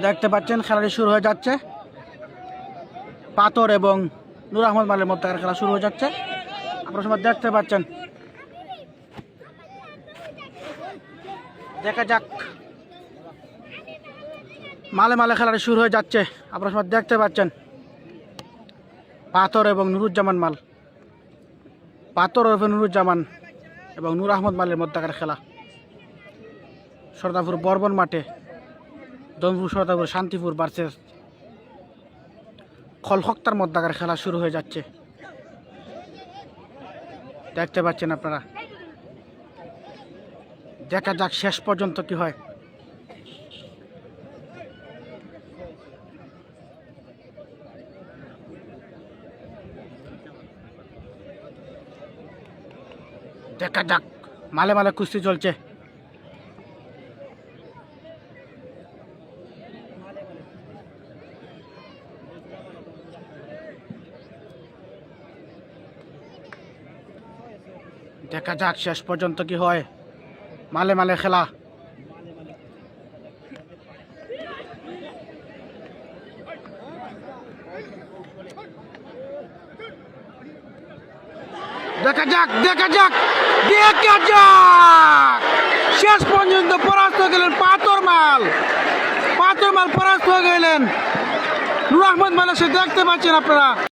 দেখতে পাচ্ছেন খেলাটি শুরু হয়ে যাচ্ছে। পাথর এবং নূর আহমদ মালের মধ্যে খেলা শুরু হয়ে যাচ্ছে। আপনারা সবাই দেখতে পাচ্ছেন। দেখা যাক, মালে মালে খেলাটি শুরু হয়ে যাচ্ছে। আপনারা সবাই দেখতে পাচ্ছেন পাথর এবং নুরুজ্জামান মাল, পাথর এবং নুরুজ্জামান এবং নূর আহমদ মালের মধ্যকার খেলা সরদারপুর বর্বন মাঠে। দমপুর সরদারপুর শান্তিপুর ভার্সেস খলখক্তার মধ্যকার খেলা শুরু হয়ে যাচ্ছে। দেখতে পাচ্ছেন আপনারা। দেখা যাক শেষ পর্যন্ত কি হয়। দেখা যাক, মালে মালে কুস্তি চলছে। দেখা যাক শেষ পর্যন্ত কি হয়। মালে মালে খেলা। দেখা যাক, দেখা যাক, দেখা যাক, শেষ পর্যন্ত পরাস্ত হয়ে গেলেন পাথর মাল। পাথর মাল পরাস্ত হয়ে গেলেন নূর আহমদ মালের সাথে। দেখতে পাচ্ছেন আপনারা।